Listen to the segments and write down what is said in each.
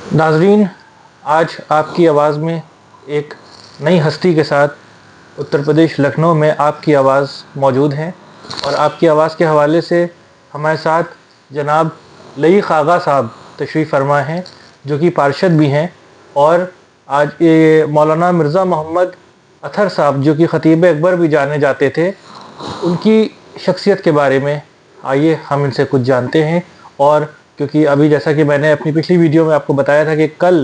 नाजरीन, आज आपकी आवाज़ में एक नई हस्ती के साथ उत्तर प्रदेश लखनऊ में आपकी आवाज़ मौजूद है। और आपकी आवाज़ के हवाले से हमारे साथ जनाब लईक आगा साहब तशरीफ़ फरमा हैं, जो कि पार्षद भी हैं। और आज ये मौलाना मिर्ज़ा मोहम्मद अतहर साहब, जो कि ख़तीब अकबर भी जाने जाते थे, उनकी शख्सियत के बारे में आइए हम इनसे कुछ जानते हैं। और क्योंकि अभी जैसा कि मैंने अपनी पिछली वीडियो में आपको बताया था कि कल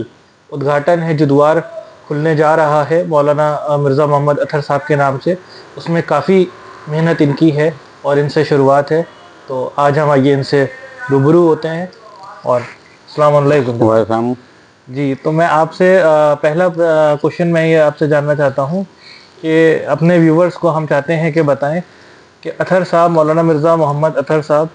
उद्घाटन है जो द्वार खुलने जा रहा है मौलाना मिर्ज़ा मोहम्मद अतहर साहब के नाम से, उसमें काफ़ी मेहनत इनकी है और इनसे शुरुआत है। तो आज हम आइए इनसे रूबरू होते हैं। और अस्सलाम वालेकुम जी। तो मैं आपसे पहला क्वेश्चन मैं ये आपसे जानना चाहता हूँ कि अपने व्यूवर्स को हम चाहते हैं कि बताएं कि अतहर साहब, मौलाना मिर्ज़ा मोहम्मद अतहर साहब,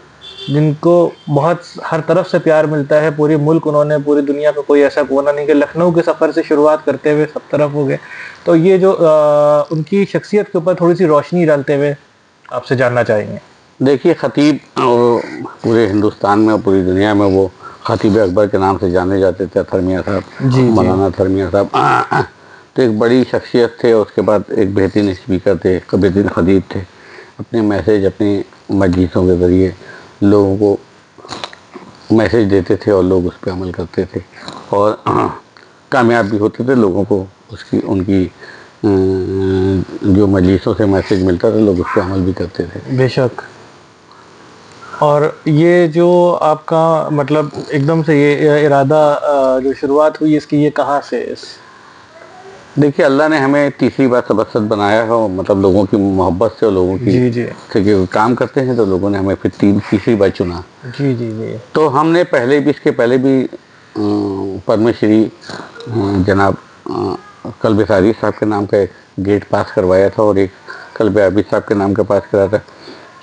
जिनको बहुत हर तरफ से प्यार मिलता है, पूरी मुल्क, उन्होंने पूरी दुनिया का कोई ऐसा कोना नहीं कि लखनऊ के सफ़र से शुरुआत करते हुए सब तरफ हो गए। तो ये जो उनकी शख्सियत के ऊपर थोड़ी सी रोशनी डालते हुए आपसे जानना चाहेंगे। देखिए, ख़तीब पूरे हिंदुस्तान में और पूरी दुनिया में वो ख़तीब अकबर के नाम से जाने जाते थे, अतहर मियाँ साहब, मौलाना अतहर मियाँ साहब। तो एक बड़ी शख्सियत थे। उसके बाद एक बेहतरीन स्पीकर थे, बेहतरीन ख़तीब थे। अपने मैसेज, अपनी मजलिसों के ज़रिए लोगों को मैसेज देते थे और लोग उस पर अमल करते थे और कामयाब भी होते थे। लोगों को उनकी जो मजलिसों से मैसेज मिलता था, लोग उस पर अमल भी करते थे। बेशक। और ये जो आपका मतलब एकदम से ये इरादा जो शुरुआत हुई इसकी, ये कहाँ से? देखिए, अल्लाह ने हमें तीसरी बार सदस्य बनाया है, मतलब लोगों की मोहब्बत से और लोगों की से काम करते हैं, तो लोगों ने हमें फिर तीसरी बार चुना। जी जी जी। तो हमने इसके पहले भी पद्मश्री जनाब कल्ब सारी साहब के नाम का एक गेट पास करवाया था और एक कल्ब आबिद साहब के नाम का पास कराया था।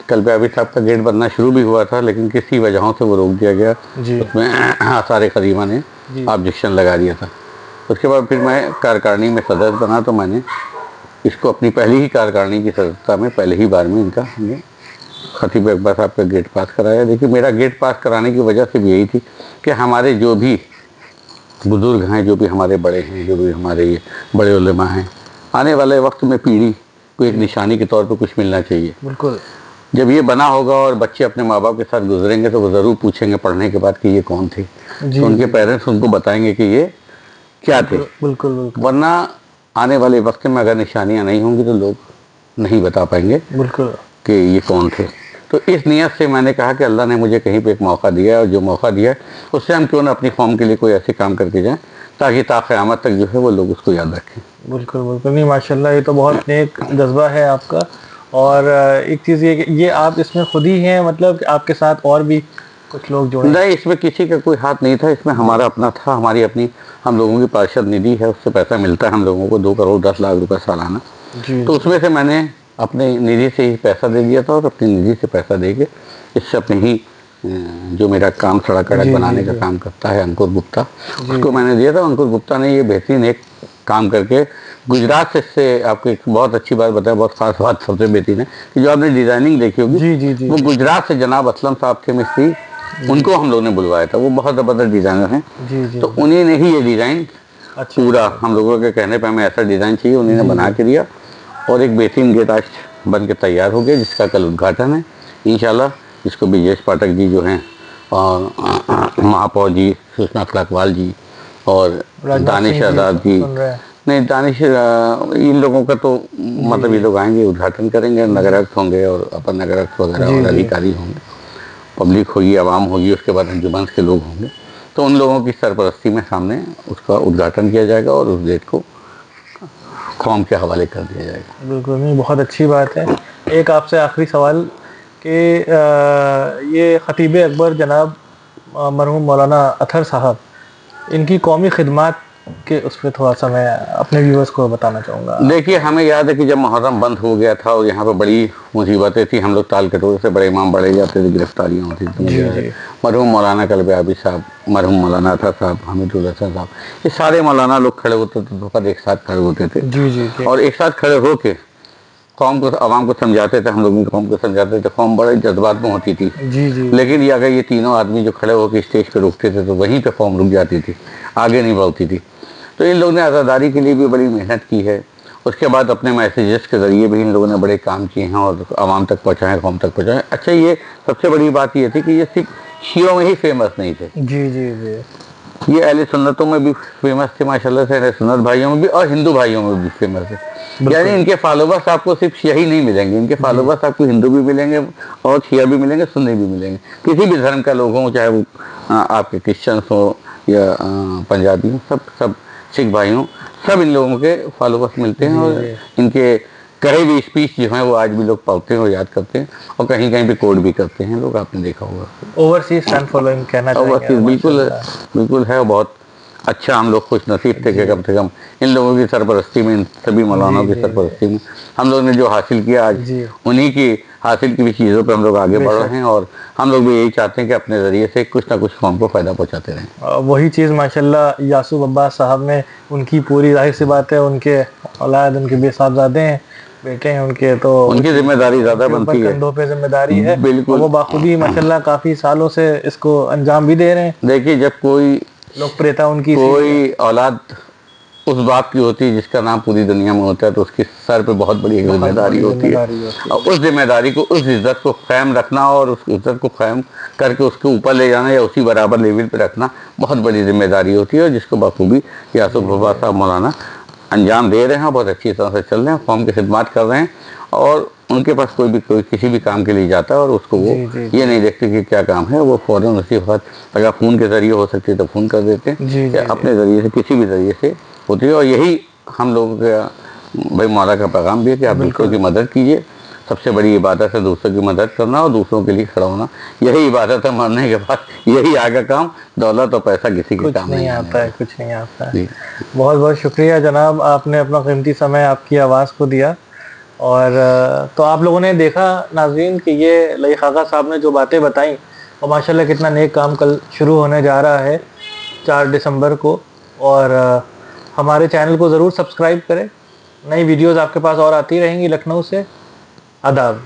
कल्ब आबिद साहब का गेट बनना शुरू भी हुआ था, लेकिन किसी वजहों से वो रोक दिया गया। उसमें आसार करीमा ने ऑब्जेक्शन लगा दिया था। उसके बाद फिर मैं कार्यकारिणी में सदस्य बना, तो मैंने इसको अपनी पहली ही कार्यकारिणी की सदस्यता में पहले ही बार में इनका हमने ख़तीब अकबर साहब का गेट पास कराया। देखिए, मेरा गेट पास कराने की वजह सिर्फ यही थी कि हमारे जो भी बुज़ुर्ग हैं, जो भी हमारे बड़े हैं, जो भी हमारे ये बड़े उलेमा हैं, आने वाले वक्त में पीढ़ी को एक निशानी के तौर पर कुछ मिलना चाहिए। बिल्कुल। जब ये बना होगा और बच्चे अपने माँ बाप के साथ गुजरेंगे, तो वो ज़रूर पूछेंगे पढ़ने के बाद कि ये कौन थे। तो उनके पेरेंट्स उनको बताएंगे कि ये क्या थे। बिल्कुल। वरना आने वाले वक्त में अगर निशानियां नहीं होंगी तो लोग नहीं बता पाएंगे बिल्कुल कि ये कौन थे। तो इस नियत से मैंने कहा कि अल्लाह ने मुझे कहीं पे एक मौका दिया है, और जो मौका दिया है उससे हम क्यों ना अपनी कौम के लिए कोई ऐसे काम करके जाएं ताकि ता क़यामत तक जो है वो लोग उसको याद रखें। बिल्कुल। नहीं, माशाल्लाह, ये तो बहुत नेक जज्बा है आपका। और एक चीज़ ये कि ये आप इसमें खुद ही हैं, मतलब आपके साथ और भी कुछ लोग जुड़े? नहीं, इसमें किसी का कोई हाथ नहीं था। इसमें हमारा अपना था, हमारी अपनी, हम लोगों की पार्षद निधि है, उससे पैसा मिलता है हम लोगों को 2 करोड़ 10 लाख रुपए सालाना। तो उसमें से मैंने अपने निधि से ही पैसा दे दिया था, और अपनी निधि से पैसा दे के इससे अपने ही जो मेरा काम सड़क बनाने का काम करता है अंकुर गुप्ता, उसको मैंने दिया था। अंकुर गुप्ता ने ये बेहतरीन एक काम करके गुजरात से आपको एक बहुत अच्छी बात बताया, बहुत खास बात सबसे बेहतरीन है कि जो आपने डिज़ाइनिंग देखी होगी, वो गुजरात से जनाब असलम साहब थे मिस्त्री, उनको हम लोगों ने बुलवाया था। वो बहुत ज़बरदस्त डिज़ाइनर हैं। तो उन्हीं ने ही ये डिज़ाइन पूरा, हम लोगों के कहने पे हमें ऐसा डिज़ाइन चाहिए, उन्हीं ने बना के दिया। और एक बेहतरीन गेट आज बन के तैयार हो गया, जिसका कल उद्घाटन है इंशाल्लाह। जिसको ब्रिजेश पाठक जी जो हैं, और महापौर जी सुषमा क्लाकवाल जी, और दानिश आज़ाद जी, नहीं दानिश, इन लोगों का तो मतलब ये लोग आएंगे, उद्घाटन करेंगे, नगरायुक्त होंगे और अपर नगरायुक्त वगैरह और अधिकारी होंगे, पब्लिक होगी, आवाम होगी, उसके बाद अंजुमन के लोग होंगे। तो उन लोगों की सरपरस्ती में सामने उसका उद्घाटन किया जाएगा और उस गेट को कौम के हवाले कर दिया जाएगा। बिल्कुल। नहीं, बहुत अच्छी बात है। एक आपसे आखिरी सवाल कि ये ख़तीब अकबर जनाब मरहूम मौलाना अतहर साहब, इनकी कौमी खिदमत के उस पर थोड़ा सा मैं अपने व्यूअर्स को बताना चाहूँगा। देखिए, हमें याद है कि जब मुहर्रम बंद हो गया था और यहाँ पर बड़ी मुसीबतें थी, हम लोग ताल कटोरे से बड़े इमाम बढ़े जाते थे, गिरफ्तारियाँ होती थी। मरहूम मौलाना कल्ब आबिद साहब, मरहूम मौलाना अतहर साहब, हमीदुल हसन साहब, ये सारे मौलाना लोग खड़े होते थे, तो एक साथ खड़े होते थे। और एक साथ खड़े होके कौम को, आवाम को समझाते थे, हम लोग कौम को समझाते थे। कौम बड़े जज्बात में होती थी। लेकिन ये अगर ये तीनों आदमी जो खड़े होकर स्टेज पे रुकते थे, तो वहीं पे कौम रुक जाती थी। आगे नहीं बढ़ती थी। तो इन लोगों ने आज़ादारी के लिए भी बड़ी मेहनत की है। उसके बाद अपने मैसेजेस के ज़रिए भी इन लोगों ने बड़े काम किए हैं और आवाम तक पहुँचाएँ, कौम तक पहुँचाएँ। अच्छा, ये सबसे बड़ी बात ये थी कि ये सिर्फ शियों में ही फेमस नहीं थे, जी जी जी। ये अहले सुन्नतों में भी फेमस थे माशाल्लाह से, अहले सुन्नत भाइयों में भी और हिंदू भाइयों में भी फेमस है। यानी इनके फॉलोवर्स आपको सिर्फ शिया ही नहीं मिलेंगे, इनके फॉलोवर्स आपको हिंदू भी मिलेंगे और शिया भी मिलेंगे, सुन्नी भी मिलेंगे, किसी भी धर्म का लोग हों, चाहे वो आपके क्रिश्चियंस हो या पंजाबी हो, सब सब सिख भाई हों, सब इन लोगों के फॉलोवर्स मिलते हैं। और इनके कहे हुए स्पीच जो है वो आज भी लोग पढ़ते हैं और याद करते हैं और कहीं कहीं पे कोड भी करते हैं लोग, आपने देखा होगा। ओवरसीज फैन फॉलोइंग कहना चाहिए। ओवरसीज बिल्कुल बिल्कुल है, बहुत अच्छा। हम लोग खुश नसीब थे कि कम से कम इन लोगों की सरपरस्ती में, इन सभी मौलानाओं की सरपरस्ती में हम लोग ने जो हासिल किया, आज उन्हीं की हासिल की भी चीज़ों पर हम लोग आगे बढ़ रहे हैं। और हम लोग भी यही चाहते हैं कि अपने ज़रिए से कुछ ना कुछ कौम को फ़ायदा पहुँचाते रहें। वही चीज़ माशाल्लाह यासूब अब्बास साहब ने, उनकी पूरी जाहिर सी बात है, उनके औलाद, उनके बेसाहबजादे हैं, बेटे हैं उनके, तो उनकी जिम्मेदारी ज़्यादा बनती है, कंधों पे जिम्मेदारी है। बिल्कुल। वो बाखूबी माशाल्लाह काफ़ी सालों से इसको अंजाम भी दे रहे हैं। देखिए, जब कोई लोकप्रियता उनकी, कोई औलाद उस बाप की होती है जिसका नाम पूरी दुनिया में होता है, तो उसके सर पे बहुत बड़ी जिम्मेदारी होती है। और उस जिम्मेदारी को, उस इज्जत को कायम रखना और उस इज्जत को कायम करके उसके ऊपर ले जाना या उसी बराबर लेवल पे रखना बहुत बड़ी जिम्मेदारी होती है, और जिसको बखूबी यासूब अब्बास साहब मौलाना अंजाम दे रहे हैं, बहुत अच्छी तरह से चल रहे हैं, कौम की खिदमत कर रहे हैं। और उनके पास कोई किसी भी काम के लिए जाता है और उसको वो ये नहीं देखते कि क्या काम है, वो फ़ौरन उसी वक्त, अगर फ़ोन के ज़रिए हो सकती है तो फ़ोन कर देते हैं, या अपने ज़रिए से किसी भी ज़रिए से होती है। और यही हम लोगों का भाई मौला का पैगाम भी है कि आप दूसरों की मदद कीजिए। सबसे बड़ी इबादत है दूसरों की मदद करना और दूसरों के लिए खड़ा होना, यही इबादत है। मरने के बाद यही आगे काम, दौलत और पैसा किसी के काम नहीं आता है, कुछ नहीं आता है। बहुत बहुत शुक्रिया जनाब, आपने अपना कीमती समय आपकी आवाज़ को दिया। और तो आप लोगों ने देखा नाज़रीन कि ये लई खाका साहब ने जो बातें बताई, और माशाल्लाह कितना नेक काम कल शुरू होने जा रहा है 4 दिसंबर को। और हमारे चैनल को ज़रूर सब्सक्राइब करें, नई वीडियोज़ आपके पास और आती रहेंगी लखनऊ से। आदाब।